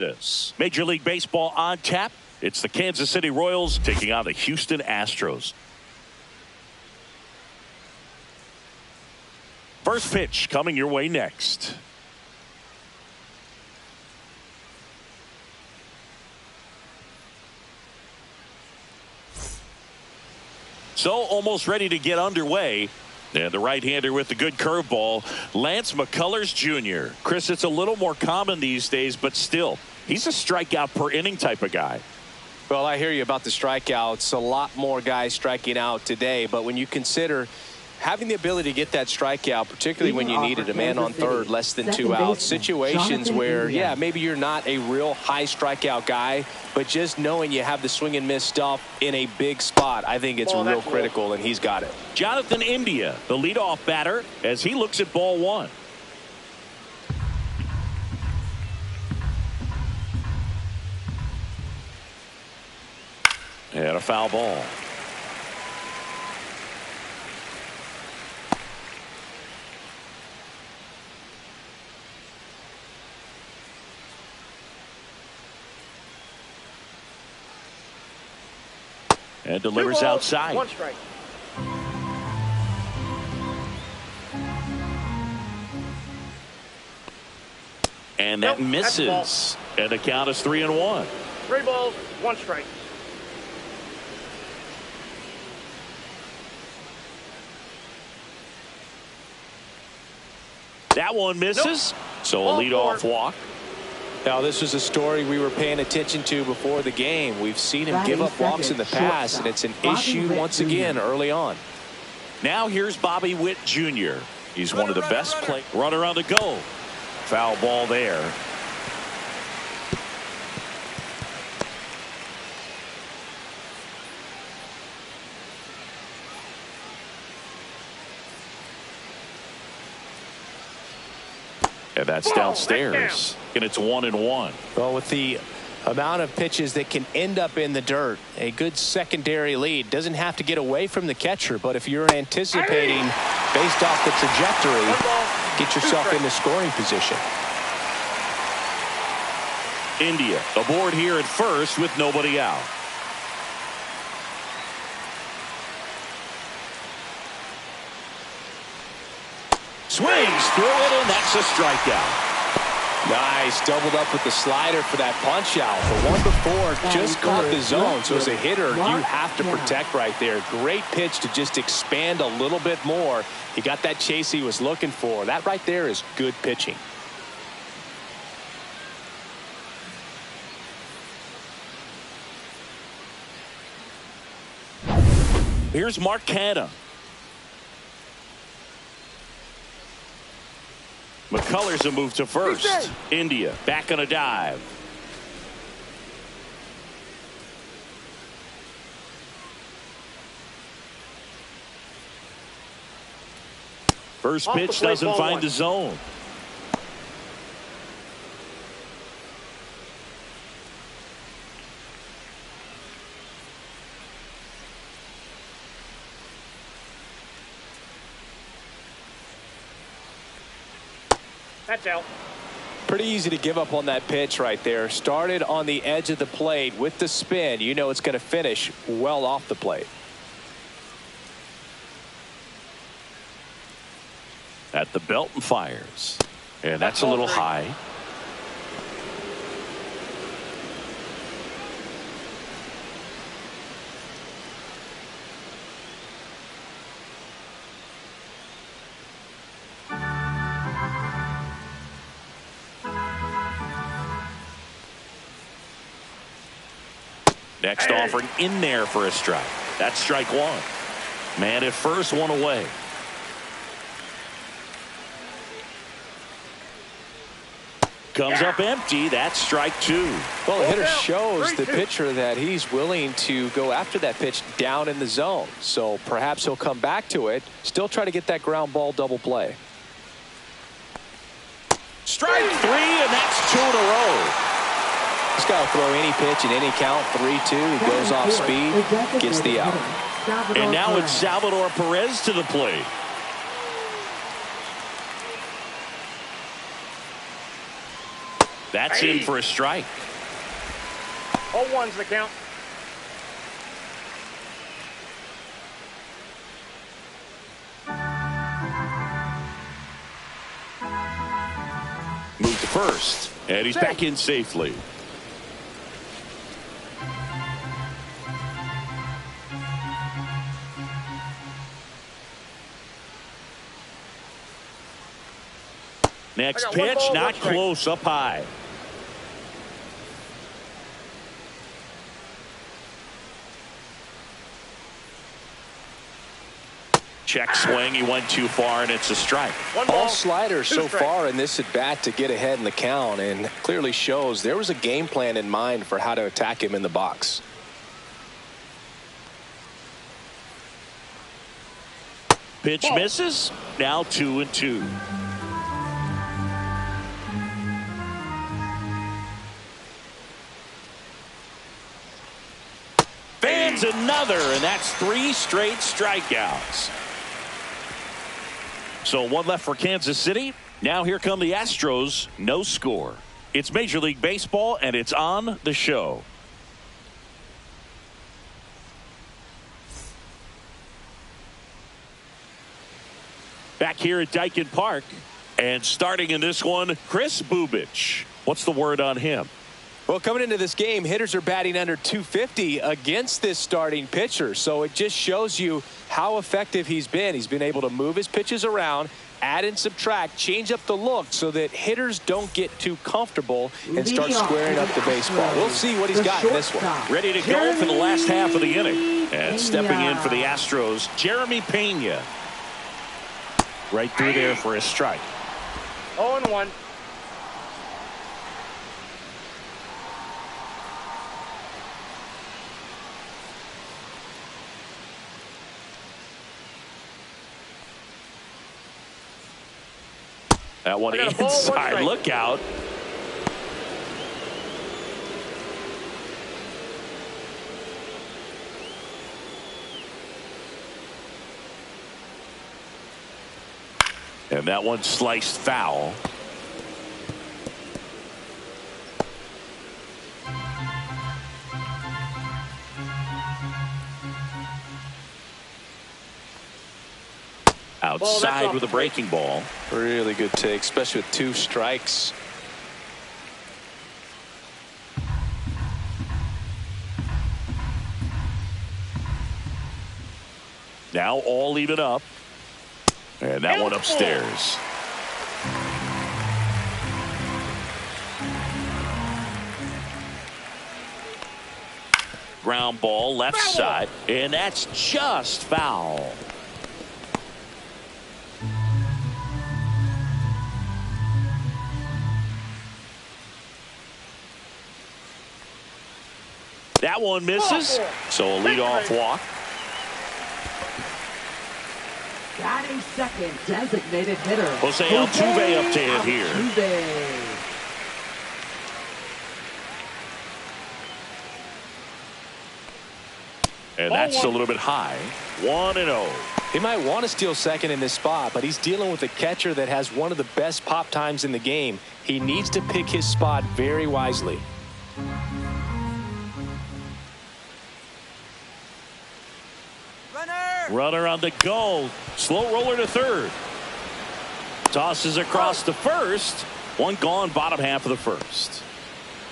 This Major League Baseball on tap. It's the Kansas City Royals taking on the Houston Astros. First pitch coming your way next. So almost ready to get underway. And the right-hander with the good curveball, Lance McCullers Jr. Chris, it's a little more common these days, but still, he's a strikeout per inning type of guy. Well, I hear you about the strikeouts. A lot more guys striking out today, but when you consider having the ability to get that strikeout, particularly when you needed a man on third, less than 2 outs, situations where, yeah, maybe you're not a real high strikeout guy, but just knowing you have the swing and miss stuff in a big spot, I think it's real critical, and he's got it. Jonathan India, the leadoff batter, as he looks at ball one. And a foul ball. And delivers outside. 1 strike. And that misses. And the count is 3-1. 3 balls, 1 strike. That one misses. So a leadoff walk. Now, this was a story we were paying attention to before the game. We've seen him give up walks in the past, and it's an issue once again early on. Now here's Bobby Witt Jr. He's one of the best players. Runner on the go. Foul ball there. And that's downstairs. And it's 1-1. Well, with the amount of pitches that can end up in the dirt, a good secondary lead doesn't have to get away from the catcher, but if you're anticipating based off the trajectory, get yourself into scoring position. India aboard here at first with nobody out. Swings through it, and that's a strikeout. Nice, doubled up with the slider for that punch out. The one before just caught the zone, so as a hitter, you have to protect right there. Great pitch to just expand a little bit more. He got that chase he was looking for. That right there is good pitching. Here's Mark Canha. McCullers a move to first. India back on a dive. First pitch doesn't find the zone. That's out. Pretty easy to give up on that pitch right there. Started on the edge of the plate with the spin. You know it's going to finish well off the plate. At the belt and fires. And that's a little high. Next offering in there for a strike. That's strike one. Man at first, one away. Comes up empty. That's strike two. Well, the hitter shows the pitcher that he's willing to go after that pitch down in the zone. So perhaps he'll come back to it. Still try to get that ground ball double play. Strike three, and that's 2 in a row. He's got to throw any pitch in any count. 3-2. He goes off speed, gets the out. And now it's Salvador Perez to the plate. That's in for a strike. 0-1's the count. Move to first, and he's back in safely. Next pitch, not close, up high. Check swing, he went too far, and it's a strike. All sliders so far in this at bat to get ahead in the count, and clearly shows there was a game plan in mind for how to attack him in the box. Pitch misses. Now 2-2. Fans another, and that's 3 straight strikeouts. So 1 left for Kansas City. Now here come the Astros. No score. It's Major League Baseball, and it's on the show. Back here at Dyken Park, and starting in this one, Kris Bubic. What's the word on him? Well, coming into this game, hitters are batting under 250 against this starting pitcher. So it just shows you how effective he's been. He's been able to move his pitches around, add and subtract, change up the look so that hitters don't get too comfortable and start squaring up the baseball. We'll see what he's got in this one. Ready to go for the last half of the inning. And stepping in for the Astros, Jeremy Pena. Right through there for a strike. 0-1. That one inside. Look out. And that one sliced foul. Outside with a breaking ball. Really good take, especially with 2 strikes. Now all even up. And that one upstairs. Ground ball left side. And that's just foul. That one misses. So a leadoff walk. Batting second, designated hitter Jose Altuve up to hit here. Altuve. And that's a little bit high. 1-0. He might want to steal second in this spot, but he's dealing with a catcher that has one of the best pop times in the game. He needs to pick his spot very wisely. Runner on the go. Slow roller to third. Tosses across to first. One gone, bottom half of the first.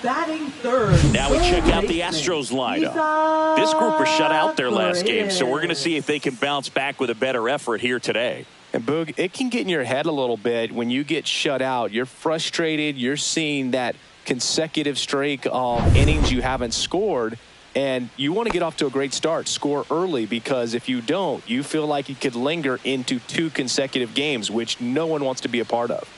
Batting third. Now we check out the Astros lineup. This group was shut out their last game, so we're going to see if they can bounce back with a better effort here today. And Boog, it can get in your head a little bit when you get shut out. You're frustrated. You're seeing that consecutive streak of innings you haven't scored. And you want to get off to a great start, score early, because if you don't, you feel like it could linger into 2 consecutive games, which no one wants to be a part of.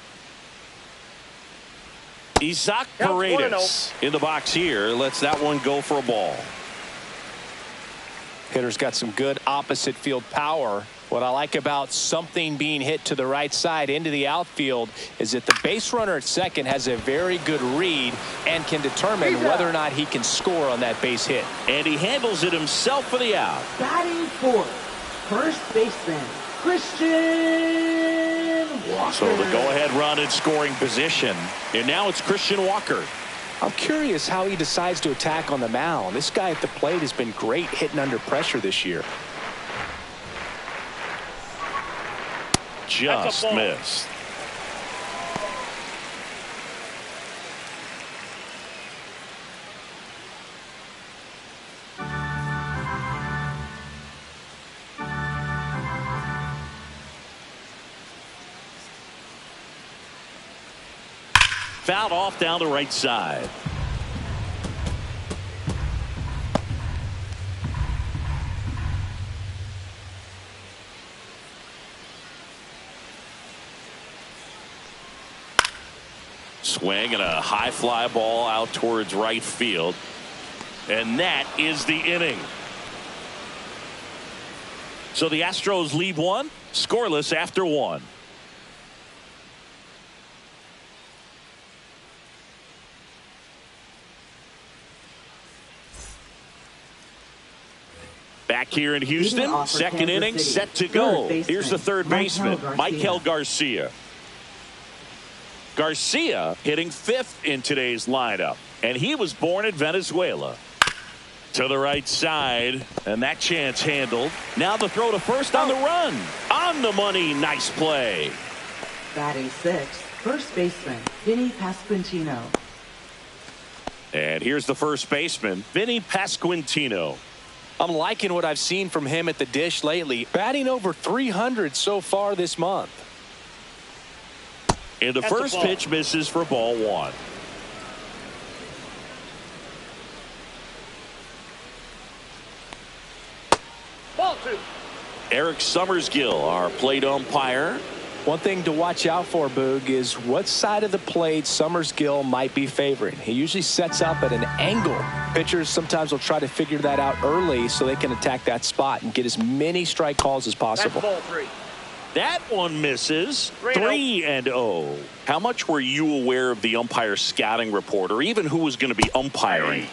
Isaac Paredes in the box here. Lets that one go for a ball. Hitter's got some good opposite field power. What I like about something being hit to the right side into the outfield is that the base runner at second has a very good read and can determine whether or not he can score on that base hit. And he handles it himself for the out. Batting fourth, first baseman Christian Walker. So the go-ahead run in scoring position. And now it's Christian Walker. I'm curious how he decides to attack on the mound. This guy at the plate has been great hitting under pressure this year. Just missed. Fouled off down the right side. Swing and a high fly ball out towards right field. And that is the inning. So the Astros lead one, scoreless after one. Back here in Houston, second inning set to go. Here's the third baseman, Michael Garcia. Garcia hitting fifth in today's lineup, and he was born in Venezuela. To the right side, and that chance handled. Now the throw to first on the run. On the money, nice play. Batting sixth, first baseman, Vinny Pasquantino. And here's the first baseman, Vinny Pasquantino. I'm liking what I've seen from him at the dish lately. Batting over 300 so far this month. And the first pitch misses for ball one. Ball two. Eric Summersgill, our plate umpire. One thing to watch out for, Boog, is what side of the plate Summersgill might be favoring. He usually sets up at an angle. Pitchers sometimes will try to figure that out early so they can attack that spot and get as many strike calls as possible. That's ball three. That one misses. 3-0. How much were you aware of the umpire scouting report, or even who was going to be umpiring?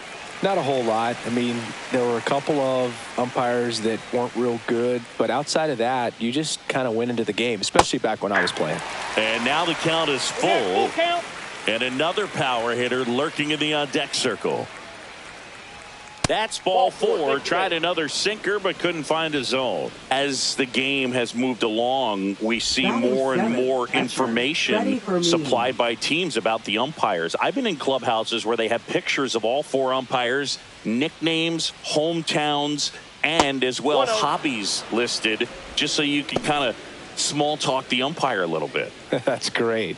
Not a whole lot. I mean, there were a couple of umpires that weren't real good, but outside of that, you just kind of went into the game, especially back when I was playing. And now the count is full. Count. And another power hitter lurking in the on-deck circle. That's ball four. Tried another sinker, but couldn't find a zone. As the game has moved along, we see more and more information supplied by teams about the umpires. I've been in clubhouses where they have pictures of all four umpires, nicknames, hometowns, and as well hobbies listed, just so you can kind of small talk the umpire a little bit. That's great.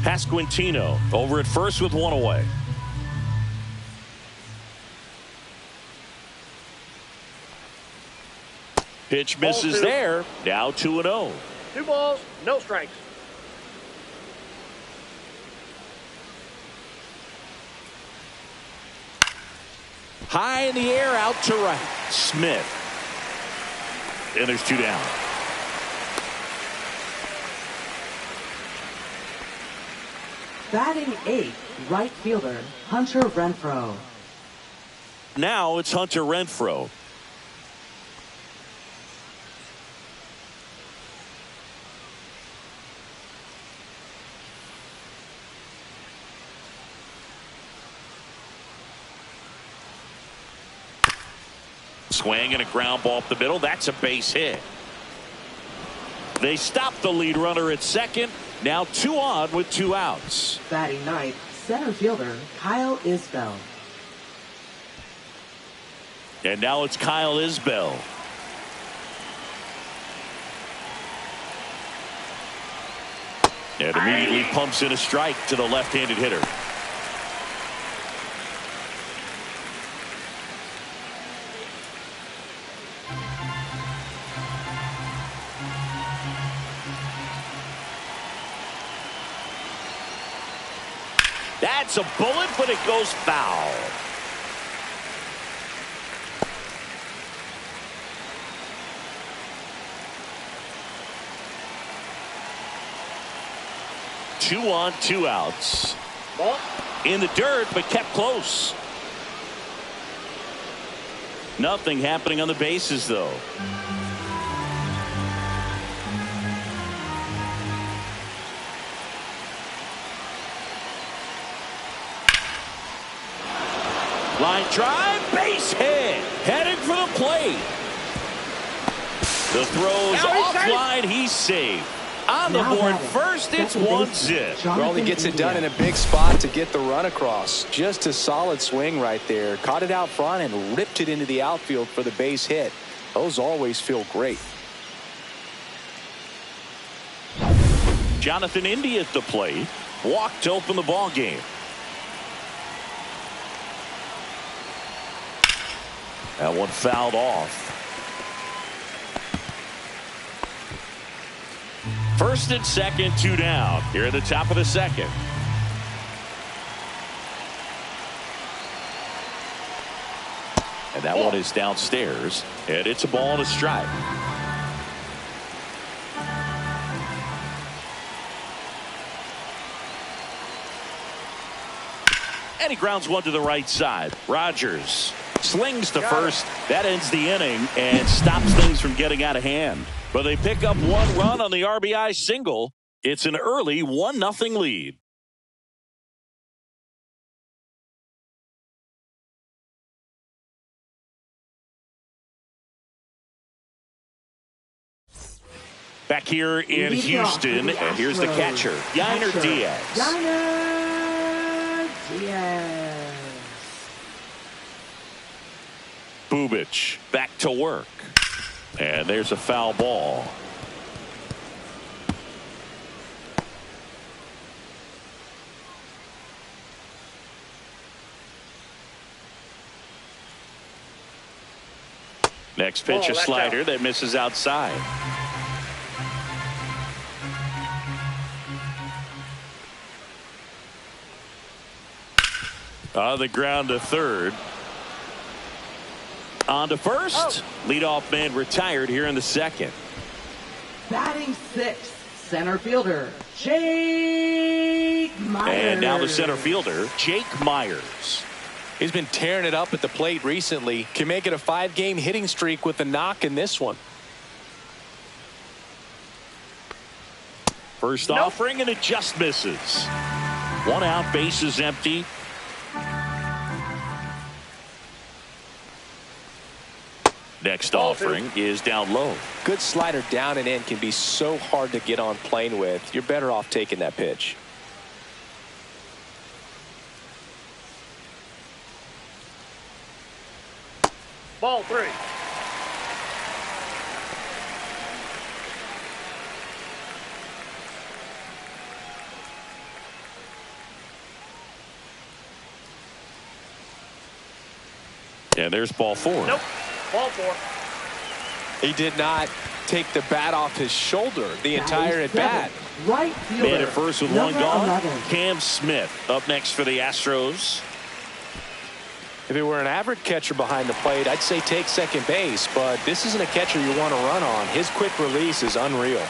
Pasquantino over at first with one away. Pitch misses there. Now 2-0. 2 balls, no strikes. High in the air, out to right. Smith. And there's 2 down. Batting eighth, right fielder, Hunter Renfroe. Now it's Hunter Renfroe. Swing and a ground ball up the middle. That's a base hit. They stop the lead runner at second. Now 2 on with 2 outs. Batting ninth, center fielder, Kyle Isbell. And now it's Kyle Isbell. And immediately pumps in a strike to the left-handed hitter. That's a bullet, but it goes foul. Two on, 2 outs. Ball. In the dirt, but kept close. Nothing happening on the bases, though. Line drive, base hit. Heading for the plate. The throw's offline. He's safe. On the board first, it's 1-0. Well, he gets it done in a big spot to get the run across. Just a solid swing right there. Caught it out front and ripped it into the outfield for the base hit. Those always feel great. Jonathan India at the plate. Walked to open the ball game. That one fouled off. First and second, 2 down. Here at the top of the second. And that one is downstairs. And it's a ball and a strike. And he grounds one to the right side. Rogers slings to first. That ends the inning and stops things from getting out of hand. But they pick up 1 run on the RBI single. It's an early 1-0 lead. Back here in Houston, and here's the catcher, Yainer Diaz. Yainer Diaz. Bubich back to work. And there's a foul ball. Next pitch, a slider that misses outside. On the ground to third. On to first. Leadoff man retired here in the second. Batting 6th, center fielder, Jake Myers. And now the center fielder, Jake Myers. He's been tearing it up at the plate recently. Can make it a 5-game hitting streak with a knock in this one. First offering, and it just misses. 1 out, base is empty. Next offering is down low. Good slider down and in can be so hard to get on plane with. You're better off taking that pitch. Ball 3. And there's ball 4. Nope. Ball 4. He did not take the bat off his shoulder the entire at bat. Right fielder. Man at first with 1 gone. 11. Cam Smith up next for the Astros. If it were an average catcher behind the plate, I'd say take second base, but this isn't a catcher you want to run on. His quick release is unreal.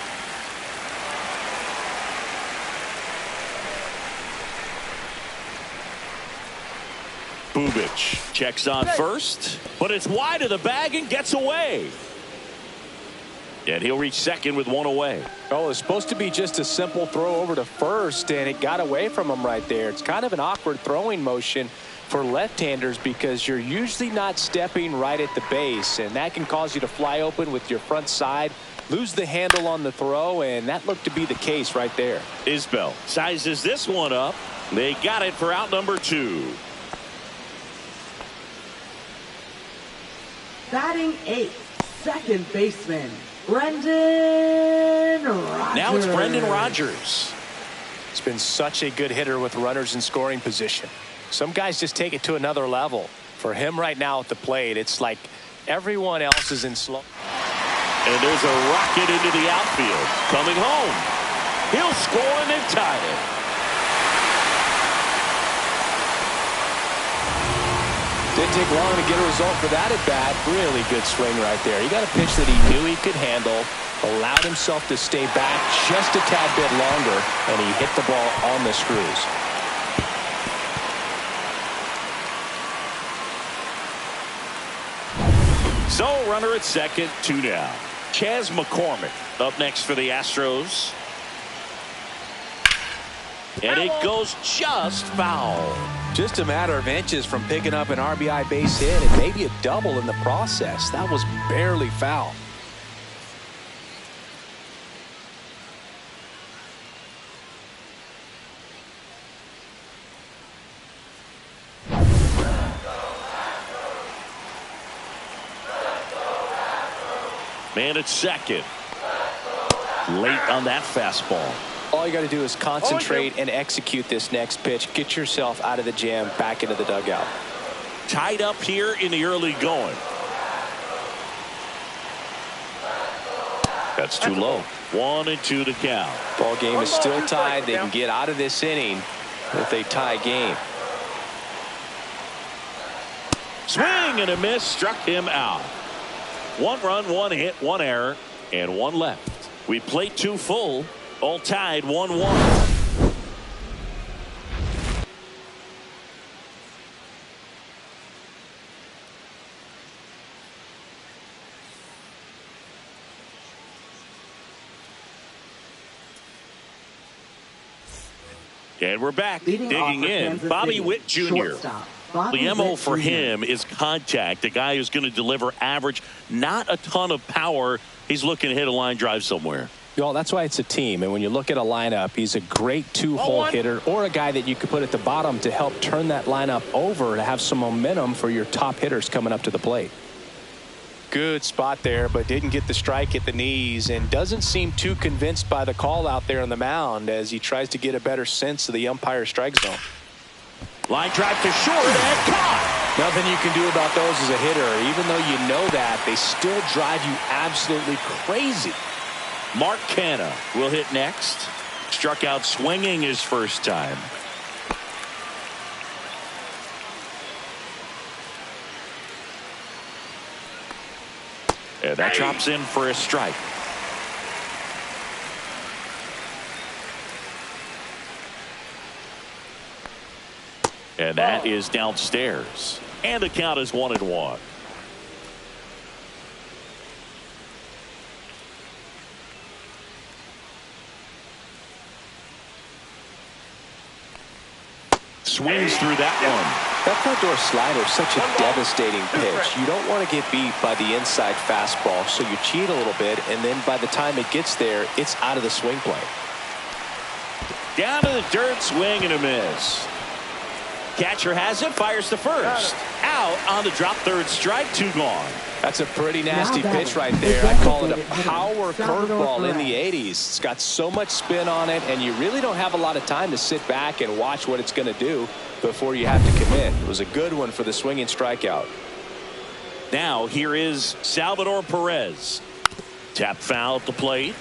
Bubich checks on first, but it's wide of the bag and gets away. And he'll reach second with 1 away. Oh, it's supposed to be just a simple throw over to first, and it got away from him right there. It's kind of an awkward throwing motion for left-handers because you're usually not stepping right at the base, and that can cause you to fly open with your front side, lose the handle on the throw, and that looked to be the case right there. Isbell sizes this one up. They got it for out number 2. Batting 8th, second baseman, Brendan Rodgers. Now it's Brendan Rodgers. It's been such a good hitter with runners in scoring position. Some guys just take it to another level. For him right now at the plate, it's like everyone else is in slow. And there's a rocket into the outfield. Coming home. He'll score and then tie it. Didn't take long to get a result for that at bat. Really good swing right there. He got a pitch that he knew he could handle, allowed himself to stay back just a tad bit longer, and he hit the ball on the screws. So runner at second, 2 down. Chas McCormick up next for the Astros. And it goes just foul. Just a matter of inches from picking up an RBI base hit and maybe a double in the process. That was barely foul. Man at second. Late on that fastball. All you got to do is concentrate and execute this next pitch. Get yourself out of the jam, back into the dugout. Tied up here in the early going. That's too low. 1-2 to count. Ball game is still tied. They can get out of this inning with a tie game. Swing and a miss. Struck him out. 1 run, 1 hit, 1 error, and 1 left. We played 2 full. All tied 1-1. And we're back. Digging in. Bobby Witt Jr. The MO for him is contact. The guy who's going to deliver average, not a ton of power. He's looking to hit a line drive somewhere. Well, that's why it's a team. And when you look at a lineup, he's a great 2-hole hitter or a guy that you could put at the bottom to help turn that lineup over to have some momentum for your top hitters coming up to the plate. Good spot there, but didn't get the strike at the knees and doesn't seem too convinced by the call out there on the mound as he tries to get a better sense of the umpire strike zone. Line drive to short and caught. Nothing you can do about those as a hitter. Even though you know that, they still drive you absolutely crazy. Mark Canha will hit next. Struck out swinging his first time. And that chops in for a strike. And that is downstairs. And the count is 1-1. Swings through that one. That front door slider is such a devastating pitch. You don't want to get beat by the inside fastball, so you cheat a little bit, and then by the time it gets there, it's out of the swing plane. Down to the dirt, swing and a miss. Catcher has it, fires to first. Out on the drop, third strike, 2 gone. That's a pretty nasty pitch right there. I call it a power curveball in the 80s. It's got so much spin on it, and you really don't have a lot of time to sit back and watch what it's going to do before you have to commit. It was a good one for the swinging strikeout. Now here is Salvador Perez. Tap foul at the plate.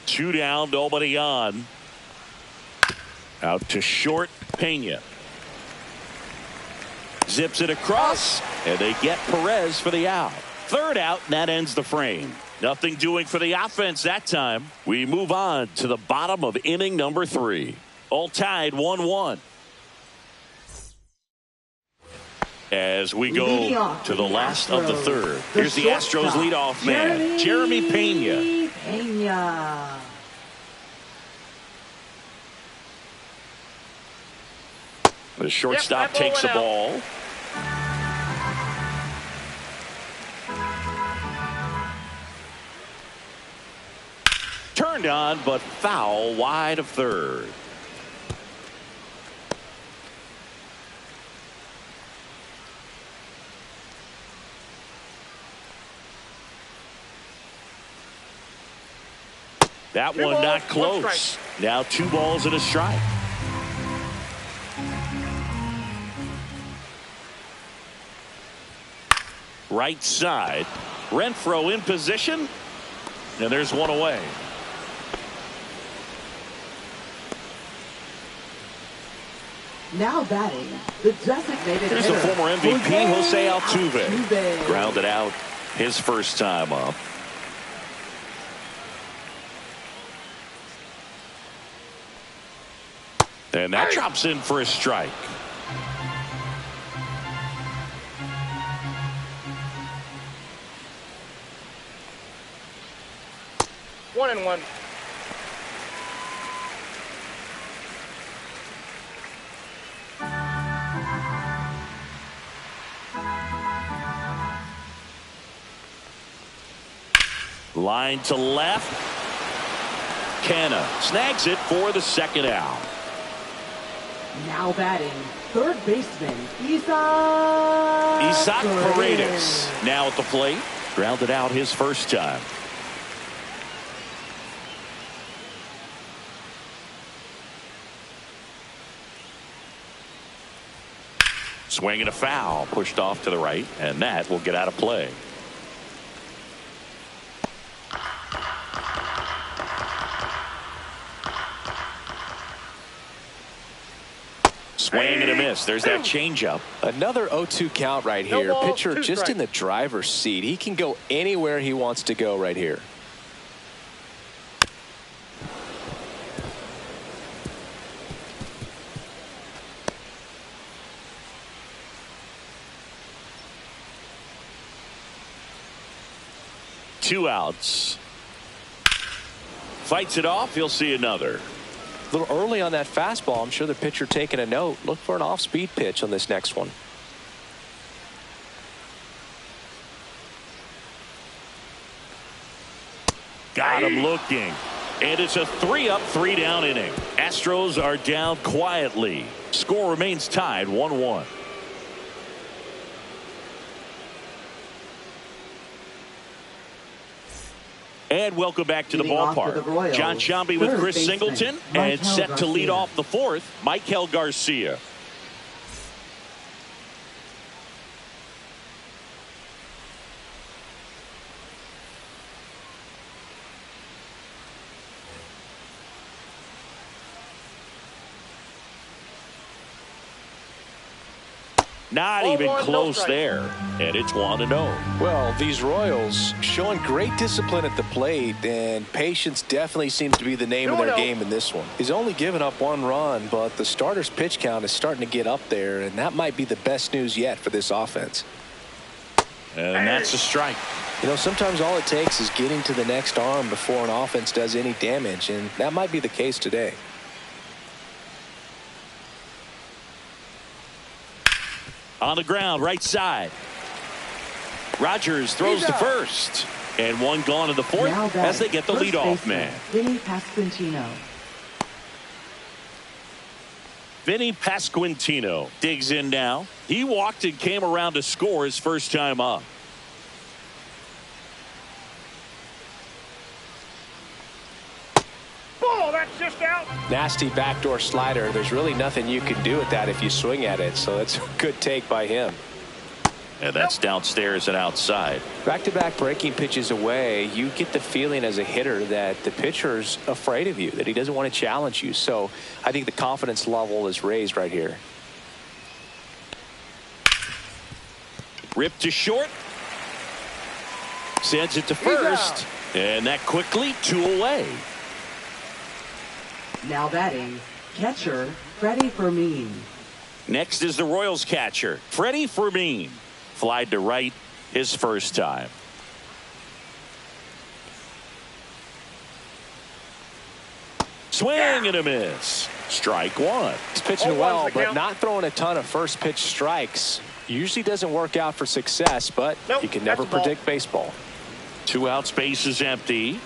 Two down, nobody on. Out to short, Pena. Zips it across, and they get Perez for the out. Third out, and that ends the frame. Nothing doing for the offense that time. We move on to the bottom of inning number 3. All tied 1-1. As we go to the last of the third. Here's the Astros leadoff man, Jeremy Pena. The shortstop takes the ball. Turned on, but foul wide of third. That one not close. Now 2 balls and a strike. Right side. Renfroe in position. And there's one away. Now batting, the designated Here's the hitter, former MVP, Jose Altuve. Grounded out his first time up. And that chops in for a strike. 1-1. Line to left. Canna snags it for the second out. Now batting, third baseman, Isaac Paredes now at the plate. Grounded out his first time. Swinging a foul, pushed off to the right, and that will get out of play. Swing and a miss. There's that changeup. Another 0-2 count right here. No ball, Pitcher two just strikes. in the driver's seat. He can go anywhere he wants to go right here. Two outs. Fights it off. He'll see another. A little early on that fastball. I'm sure the pitcher taking a note. Look for an off-speed pitch on this next one. Got him looking. And it's a 3-up, 3-down inning. Astros are down quietly. Score remains tied 1-1. And welcome back to the Leading off for the ballpark. Royals, John Shambi with third Chris baseman, Singleton, and Maikel set to lead Garcia. off the fourth, Maikel Garcia. Not Ball even one, no close strike. there. And it's 1-0. Well, these Royals showing great discipline at the plate, and patience definitely seems to be the name of their 2-0. game in this one. He's only given up one run, but the starter's pitch count is starting to get up there, and that might be the best news yet for this offense. And that's a strike. You know, sometimes all it takes is getting to the next arm before an offense does any damage, and that might be the case today. On the ground, right side. Rogers throws to first. And one gone in the fourth Now as they get the batting, leadoff first man. baseman, Vinny Pasquantino. Vinny Pasquantino digs in now. He walked and came around to score his first time up. Ball, that's just out. Nasty backdoor slider. There's really nothing you can do with that if you swing at it, so that's a good take by him. And that's downstairs and outside. Back-to-back breaking pitches away, you get the feeling as a hitter that the pitcher's afraid of you, that he doesn't want to challenge you. So I think the confidence level is raised right here. Ripped to short. Sends it to first. And that quickly 2 away. Now batting, catcher, Freddie Fermin. Next is the Royals catcher, Freddie Fermin. Flied to right his first time. Swing and a miss. Strike one. He's pitching Oh, well, one's the but count. not throwing a ton of first pitch strikes. Usually doesn't work out for success, but Nope, you can that's never a ball. predict baseball. 2 out, space is empty.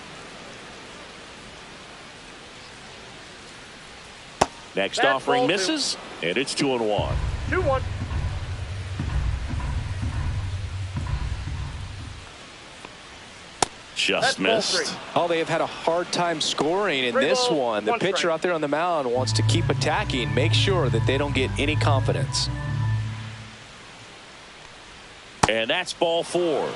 Next That's offering ball two. misses, and it's 2-1. 2-1. Just That's ball missed. three. Oh, they have had a hard time scoring in 3 this balls, one. The 1 pitcher strike. out there on the mound wants to keep attacking, make sure that they don't get any confidence. And that's ball 4.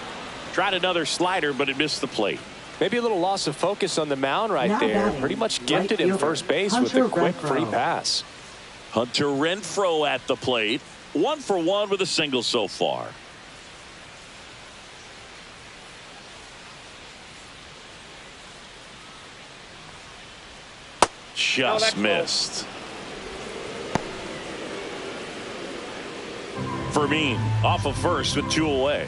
Tried another slider, but it missed the plate. Maybe a little loss of focus on the mound right Now there. batting, Pretty much right gifted in fielder, first base with a Hunter quick free Renfroe. pass. Hunter Renfroe at the plate. 1 for 1 with a single so far. Just that's missed. Fermin off of first with 2 away.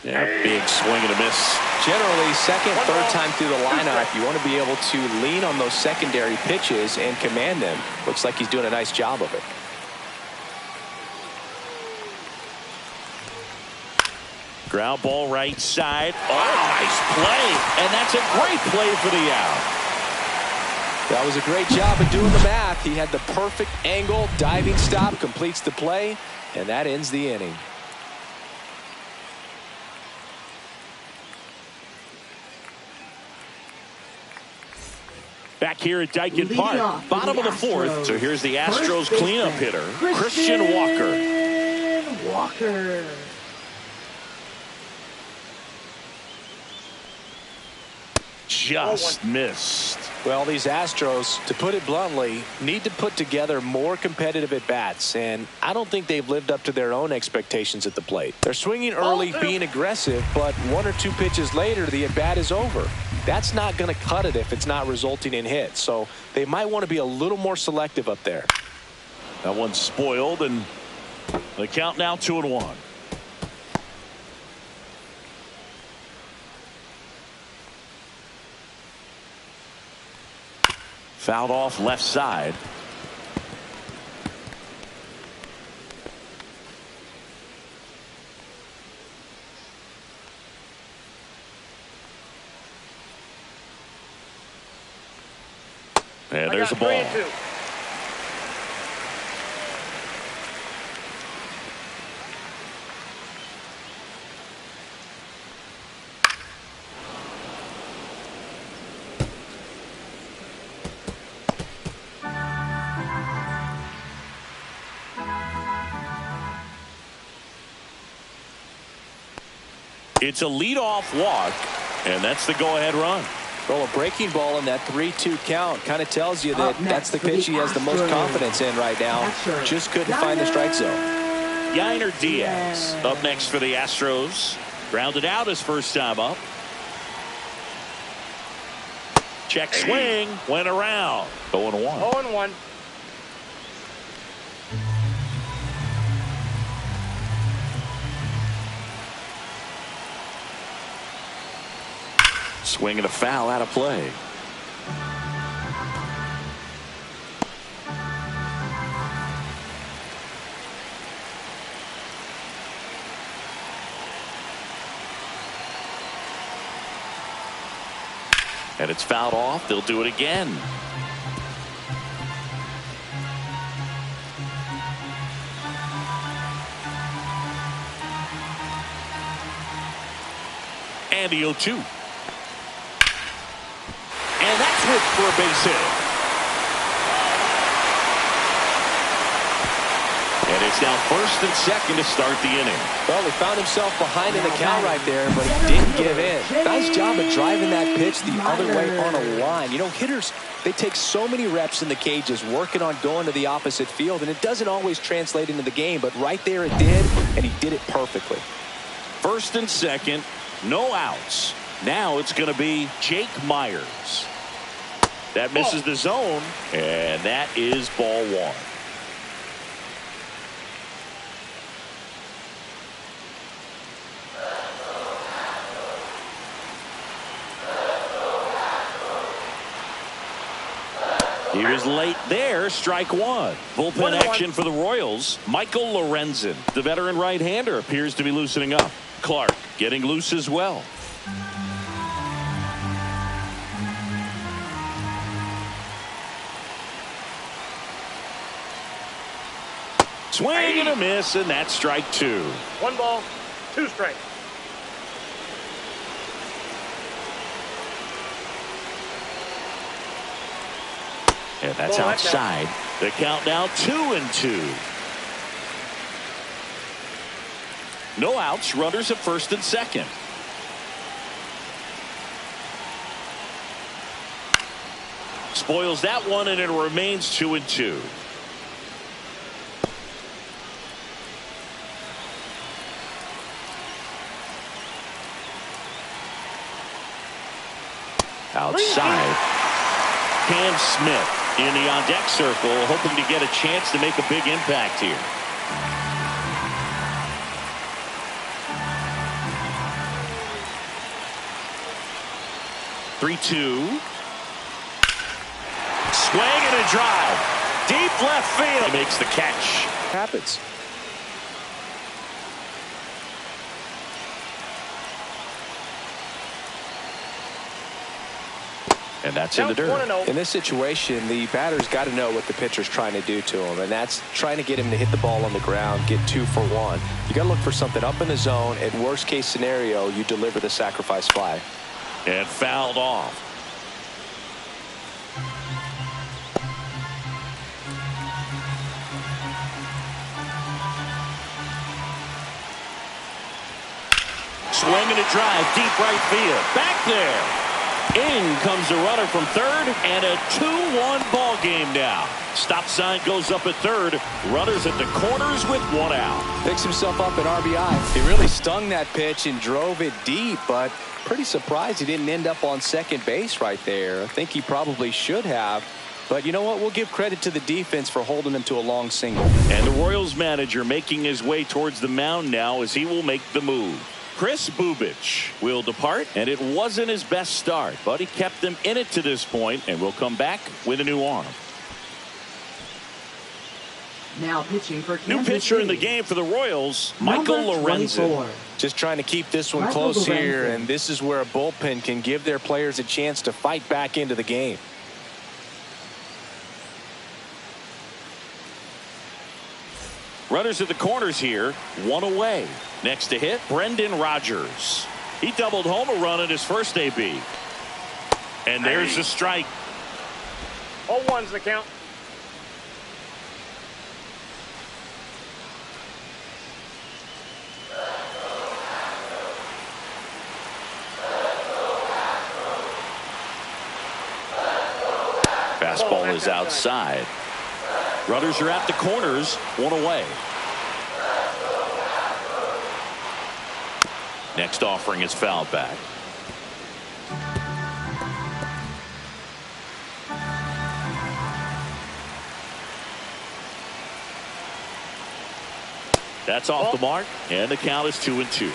Yeah, big swing and a miss. Generally, second, third time through the lineup, you want to be able to lean on those secondary pitches and command them. Looks like he's doing a nice job of it. Ground ball right side. Oh, nice play. And that's a great play for the out. That was a great job of doing the math. He had the perfect angle, diving stop, completes the play, and that ends the inning. Back here at Dyken Park, bottom of the fourth. So here's the Astros cleanup hitter, Christian Walker. Just missed. Well, these Astros, to put it bluntly, need to put together more competitive at-bats, and I don't think they've lived up to their own expectations at the plate. They're swinging early, being aggressive, but one or two pitches later, the at-bat is over. That's not going to cut it if it's not resulting in hits, so they might want to be a little more selective up there. That one's spoiled, and the count now 2-1. Fouled off left side. And there's a ball. 3-2. It's a leadoff walk, and that's the go-ahead run. Well, a breaking ball in that 3-2 count kind of tells you that that's the pitch he has the most confidence in right now. Just couldn't find the strike zone. Yainer Diaz up next for the Astros. Grounded out his first time up. Check swing, went around. 0-1. 0-1. Swing and a foul out of play. And it's fouled off. They'll do it again. And the 0-2. And that's whipped for a base hit. And it's now first and second to start the inning. Well, he found himself behind in the count right there, but he didn't give in. Nice job of driving that pitch the other way on a line. You know, hitters, they take so many reps in the cages working on going to the opposite field, and it doesn't always translate into the game, but right there it did, and he did it perfectly. First and second, no outs. Now it's going to be Jake Myers. That misses the zone, and that is ball one. He was late there, strike one. Bullpen action for the Royals. Michael Lorenzen, the veteran right-hander, appears to be loosening up. Clark getting loose as well. Swing and a miss, and that's strike two. 1 ball, 2 strikes. And that's outside. The count now 2-2. No outs, runners at first and second. Spoils that one, and it remains 2-2. Outside. Cam Smith in the on-deck circle, hoping to get a chance to make a big impact here. 3-2. Swing and a drive. Deep left field. He makes the catch. Happens. And that's in the dirt. In this situation, the batter's got to know what the pitcher's trying to do to him, and that's trying to get him to hit the ball on the ground, get 2 for 1. You got to look for something up in the zone. At worst case scenario, you deliver the sacrifice fly. And fouled off. Swing and a drive, deep right field. Back there. In comes the runner from third, and a 2-1 ball game now. Stop sign goes up at third. Runners at the corners with 1 out. Picks himself up at RBI. He really stung that pitch and drove it deep, but pretty surprised he didn't end up on second base right there. I think he probably should have. But you know what? We'll give credit to the defense for holding him to a long single. And the Royals manager making his way towards the mound now as he will make the move. Kris Bubic will depart, and it wasn't his best start, but he kept them in it to this point, and will come back with a new arm. Now pitching for Kansas New pitcher City. in the game for the Royals, Michael Lorenzen. Just trying to keep this one close here, and this is where a bullpen can give their players a chance to fight back into the game. Runners at the corners here, 1 away. Next to hit, Brendan Rodgers. He doubled home a run in his first AB. And there's the strike. 0-1's the count. Fastball is outside. Runners are at the corners, 1 away. Next offering is fouled back. That's off the mark, and the count is 2-2.